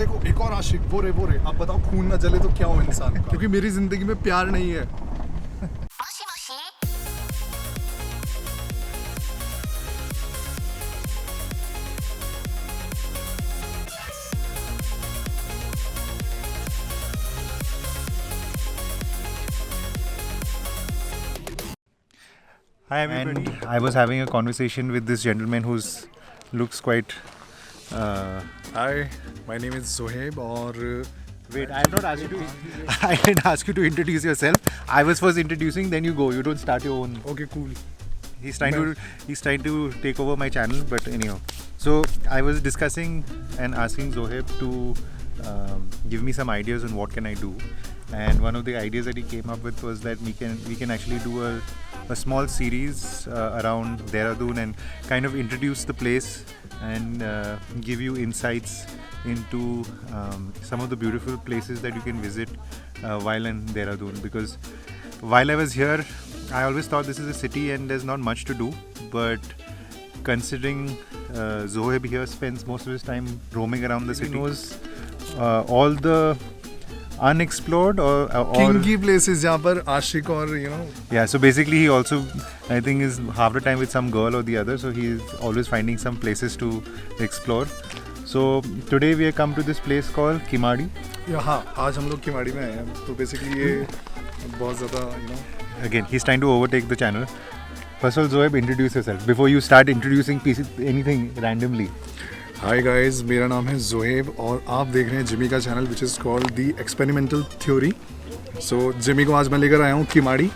देखो एक और आशिक, वो रे। अब बताओ खून ना जले तो क्या हो इंसान का? क्योंकि मेरी जिंदगी में प्यार नहीं है। Hi everybody. And I was having a conversation with this gentleman who looks quite. Hi, my name is Zohaib और Wait, I have not asked you to. I didn't ask you to introduce yourself. I was first introducing, then you go. You don't start your own. okay cool. He's trying to take over my channel, but anyhow. So I was discussing and asking Zohaib to give me some ideas on what can I do, and one of the ideas that he came up with was that we can actually do a small series around Dehradun and kind of introduce the place and give you insights into some of the beautiful places that you can visit while in Dehradun. Because while I was here, I always thought this is a city and there's not much to do, but considering Zohaib here spends most of his time roaming around the city, knows all the unexplored or kinky places जहाँ पर आशिक और yeah, so basically he also I think is half the time with some girl or the other, so he is always finding some places to explore. So today we have come to this place called Kimadi. हाँ, आज हम लोग किमाड़ी में आए हैं, तो basically ये बहुत ज़्यादा Again, he's trying to overtake the channel. First of all, Zohaib, introduce yourself before you start introducing pieces, anything randomly. Hi guys, मेरा नाम है जोहेब और आप देख रहे हैं जिमी का channel which is called the experimental theory. So Jimmy को आज मैं लेकर आया हूँ किमाड़ी.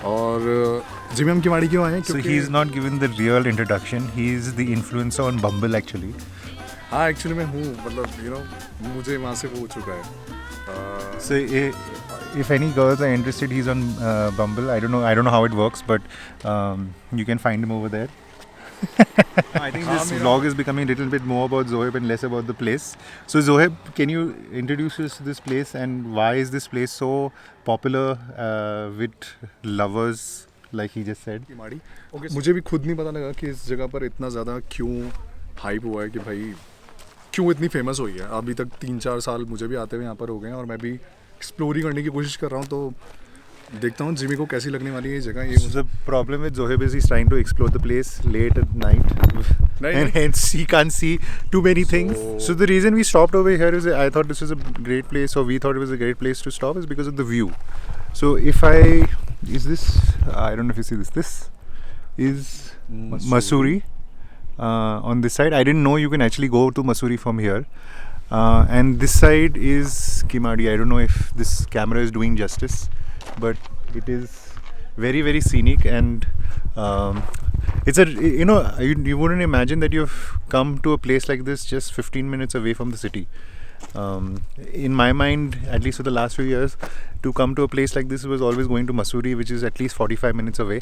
और जिमी हम किमाड़ी क्यों आए हैं? So he is not given the real introduction. He is the influencer on Bumble actually. हाँ, एक्चुअली मैं हूँ, मतलब मुझे वहाँ से वो हो चुका है. So if any girls are interested, he's on Bumble. I don't know how it works, but you can find him over there. I think this vlog is becoming a little bit more about Zohaib and less about the place. So Zohaib, can you introduce us to this place and why is this place so popular with lovers, like he just said? Okay, मुझे भी खुद नहीं पता लगा कि इस जगह पर इतना ज़्यादा क्यों हाइप हुआ है, कि भाई क्यों इतनी फेमस हुई है. अभी तक 3-4 साल मुझे भी आते हुए यहाँ पर हो गए हैं और मैं भी एक्सप्लोर ही करने की कोशिश कर रहा हूँ, तो देखता हूँ जिमी को कैसी लगने वाली है ये जगह. ये The problem with Zohaib is he's trying to explore the place late at night and hence he can't see too many things. So the reason we stopped over here is I thought this was a great place, or we thought it was a great place to stop, is because of the view. So I don't know if you see this is Mussoorie on this side. I didn't know you can actually go to Mussoorie from here. And this side is Kimadi. I don't know if this camera is doing justice, but it is very, very scenic, and it's you wouldn't imagine that you've come to a place like this just 15 minutes away from the city. In my mind, at least for the last few years, to come to a place like this was always going to Mussoorie, which is at least 45 minutes away,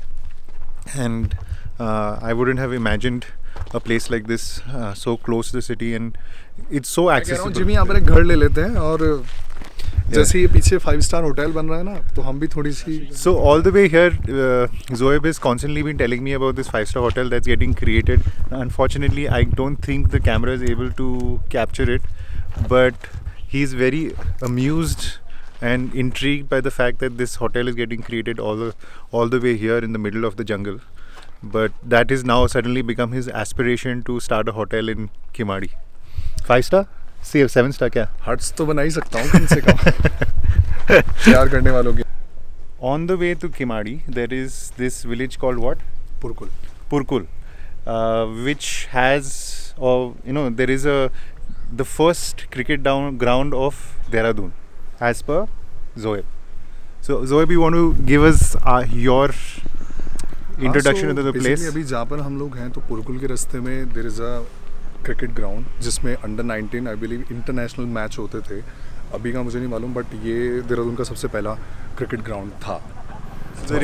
and I wouldn't have imagined a place like this so close to the city, and it's so accessible. Jimmy यहाँ पर एक घर ले लेते हैं और जैसे ये पीछे 5-star होटल बन रहा है ना, तो हम भी थोड़ी सी. So all the way here, Zohaib has constantly been telling me about this 5-star hotel that's getting created. Unfortunately, I don't think the camera is able to capture it, but he's very amused and intrigued by the fact that this hotel is getting created all the way here in the middle of the jungle. But that has now suddenly become his aspiration to start a hotel in Kimadi. 5-star? 7-star क्या? Huts तो बना ही सकता हूँ कम से कम प्यार करने वालों की. On the way to Kimadi, there is this village called what? Purkul, which has, there is the first cricket ground of Dehradun, as per Zohaib. So Zohaib, you want to give us your introduction to the place? अभी जहाँ पर हम लोग हैं, तो पुरकुल के रास्ते में there is a cricket ground जिसमें under nineteen I believe international match होते थे. अभी का मुझे नहीं मालूम, बट ये देहरादून का सबसे पहला क्रिकेट ग्राउंड था. The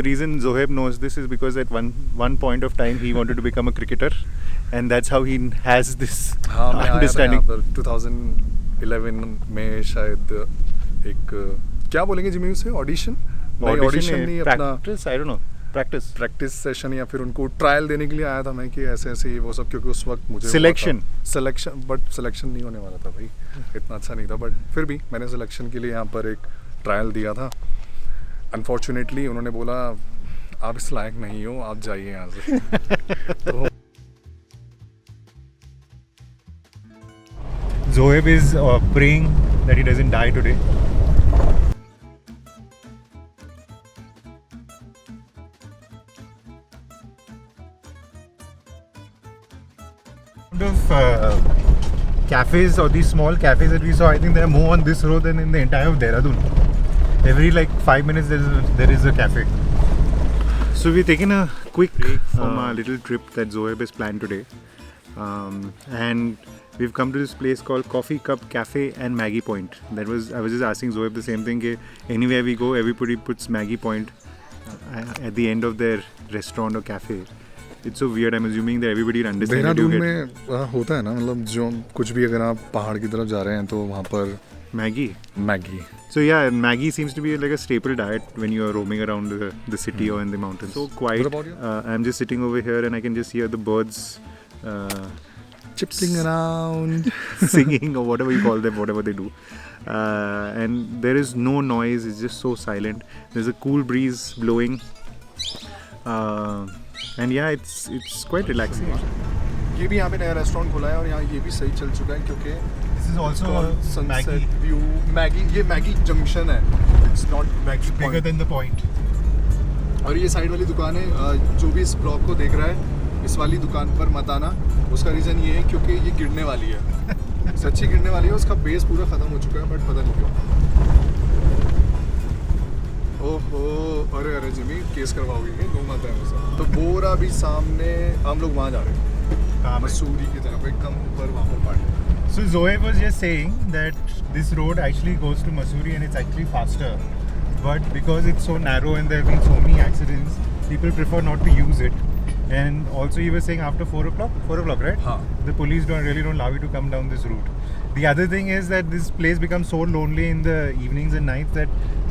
reason Zohaib knows this is because at one point of time he wanted to become a cricketer, and that's how he has this understanding. 2011 में शायद एक क्या बोलेंगे जिमी उसे, ऑडिशन नहीं, practice, I don't know. Practice session या फिर उनको ट्रायल देने के लिए आया था मैं कि ऐसे ऐसे ये वो सब, क्योंकि उस वक्त मुझे Selection. सिलेक्शन नहीं होने वाला था भाई, इतना अच्छा नहीं था, बट फिर भी मैंने सिलेक्शन के लिए यहाँ पर एक ट्रायल दिया था. अनफॉर्चुनेटली उन्होंने बोला आप इस लायक नहीं हो, आप जाइए यहाँ से. तो Zohaib is praying that he doesn't die today. Of cafes or these small cafes that we saw, I think there are more on this road than in the entire of Dehradun. Every like 5 minutes there is a cafe. So we've taken a quick break from our little trip that Zohaib has planned today, and we've come to this place called Coffee Cup Cafe and Maggie Point. I was just asking Zohaib the same thing. Anywhere we go, everybody puts Maggie Point at the end of their restaurant or cafe. It's so weird. I'm assuming that everybody understands. Dehradun में होता है ना, मतलब जो कुछ भी अगर आप पहाड़ की तरफ जा रहे हैं तो वहाँ पर Maggie. So yeah, Maggie seems to be like a staple diet when you are roaming around the city or in the mountains. So quiet. What about you? I'm just sitting over here and I can just hear the birds chipsing around, singing or whatever you call them, whatever they do. And there is no noise. It's just so silent. There's a cool breeze blowing. And yeah, it's quite relaxing. ये भी यहाँ पे नया restaurant खुला है और यहाँ ये भी सही चल चुका है क्योंकि This is also sunset view. ये मैगी जंक्शन है, it's not Maggi bigger than the point. और ये साइड वाली दुकान है, जो भी इस ब्लॉग को देख रहा है इस वाली दुकान पर मत आना. उसका रीज़न ये है क्योंकि ये गिरने वाली है. सच्ची गिरने वाली है, उसका बेस पूरा ख़त्म हो चुका है, बट पता नहीं क्यों. ओहो, अरे जिमी केस करवाओगे गौ माता है वैसा. तो बोरा भी सामने, हम लोग वहाँ जा रहे हैं मसूरी की तरफ, एकदम ऊपर वहाँ पर party. So Zohaib was just saying that this road actually goes to Mussoorie and it's actually faster, but because it's so narrow and there have been so many accidents, people prefer not to use it. And also he was saying after 4 o'clock, right? Haan. The police don't allow you to come down this route. The other thing is that this place becomes so lonely in the evenings and nights that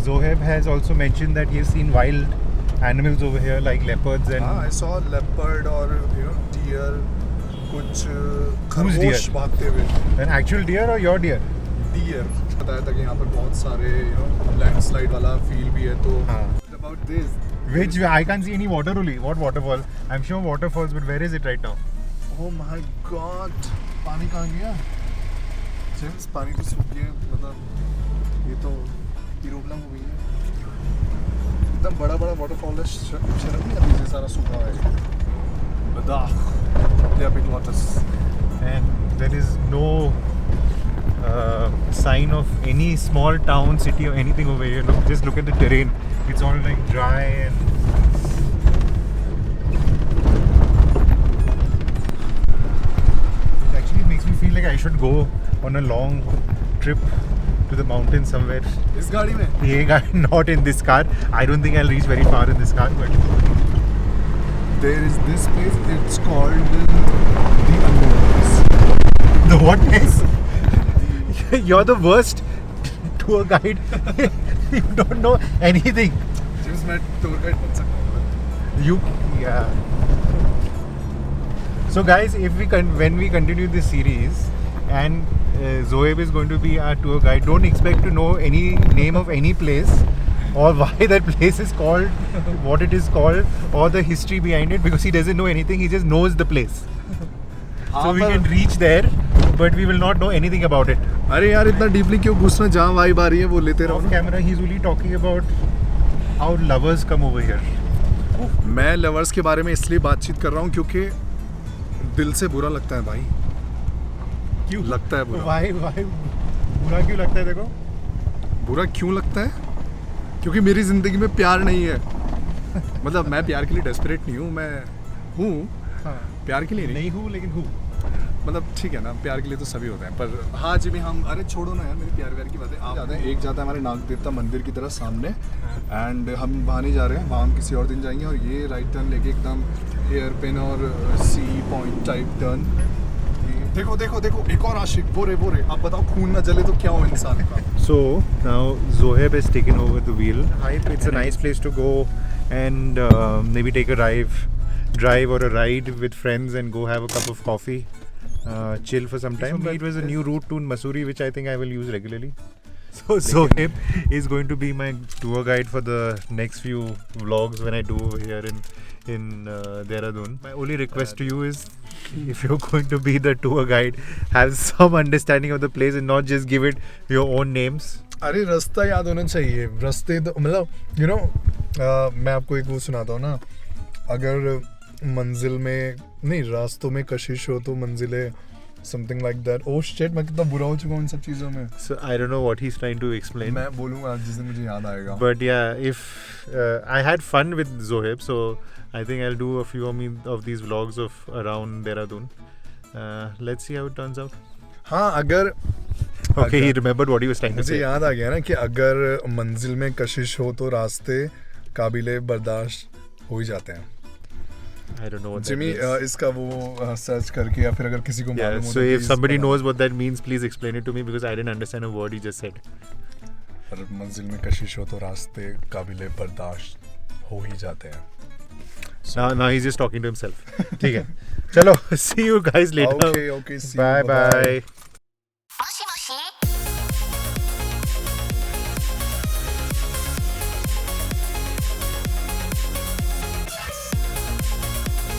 Zohaib has also mentioned that he has seen wild animals over here like leopards and I saw leopard or deer, कुछ खरगोश भागते हुए. an actual deer or your deer? Deer. बताया था कि यहाँ पर बहुत सारे लैंडस्लाइड वाला फील भी है. तो about this, Which I can't see any water only. What waterfall? I'm sure waterfalls, but where is it right now? oh my god, पानी कहाँ गया? जेम्स, पानी तो सूख गया, मतलब ये तो प्रॉब्लम हो गई है. एकदम बड़ा वाटरफॉल है, शर्म नहीं आती, सारा सूखा है. Yeah, big waters. And there is no sign of any small town, city or anything over here. Just look at the terrain. It's all like dry and it actually makes me feel like I should go on a long trip to the mountains somewhere. इस गाड़ी में? Not in this car. I don't think I'll reach very far in this car, but There is this place, it's called the Unknowns. the what place? You're the worst tour guide. You don't know anything. James, मैं tour guide बन सकता हूँ. Yeah. So guys, when we continue this series and Zohaib is going to be our tour guide, don't expect to know any name of any place or why that place is called what it is called or the history behind it, because he doesn't know anything. He just knows the place. So we can reach there, but we will not know anything about it. अरे यार इतना deeply क्यों घुसना, जहाँ vibe आ रही है वो लेते रहो. Off camera, he's only talking about how lovers come over here. मैं लवर्स के बारे में इसलिए बातचीत कर रहा हूँ क्योंकि दिल से बुरा लगता है भाई. क्यों लगता है बुरा? Why? बुरा क्यों लगता है देखो? बुरा क्यों लगता है? क्योंकि मेरी ज़िंदगी में प्यार नहीं है. मतलब मैं प्यार के लिए डेस्परेट नहीं हूँ, मैं हूँ प्यार के लिए नहीं हूँ, लेकिन हूँ. मतलब ठीक है ना, प्यार के लिए तो सभी होते हैं, पर हाँ जी भी हम, अरे छोड़ो ना यार मेरी प्यार की बातें. आप जाते हैं, एक जाता है हमारे नाग देवता मंदिर की तरफ सामने, एंड हम वहाँ नहीं जा रहे हैं, वहाँ हम किसी और दिन जाएंगे. और ये राइट टर्न लेके एकदम हेयर पिन और सी पॉइंट टाइप टर्न. देखो एक और आशिक, बोरे आप बताओ, खून ना जले तो क्या हो इंसान का. So now Zohaib has taken over the wheel. It's a nice place to go and maybe take a drive or a ride with friends and go have a cup of coffee, chill for some time. It was a new route to Mussoorie which I think I will use regularly. So Zohaib is going to be my tour guide for the next few vlogs when I do over here in Dehradun. My only request to you is, if you're going to be the tour guide, have some understanding of the place and not just give it your own names. अरे रास्ता याद होना चाहिए. रास्ते तो मतलब you know मैं आपको एक वो सुनाता हूँ ना, अगर मंजिल में नहीं रास्तों में कशिश हो तो मंजिलें something like that. Oh shit, मैं कितना बुरा हो चुका हूँ इन सब चीज़ों में. So I don't know what he's trying to explain. मैं बोलूँगा जिस दिन मुझे याद आएगा. But yeah, if I had fun with Zohaib, so I think I'll do a few of these vlogs of around Dehradun. Let's see how it turns out. हाँ अगर Okay, he remembered what he was trying to मुझे say. याद आ गया ना कि अगर मंजिल में कशिश हो तो रास्ते काबिले बर्दाश्त हो ही जाते हैं. I don't know what Jimmy that means. इसका वो सर्च करके या फिर अगर किसी को Yeah, मालूम हो so तो if please somebody बता. knows what that means, please explain it to me because I didn't understand a word he just said. अगर मंजिल में कशिश हो तो रास्ते काबिले बर्दाश्त हो ही जाते हैं. Now he's just talking to himself. ठीक है. चलो, see you guys later. Okay, see you, Bye bye.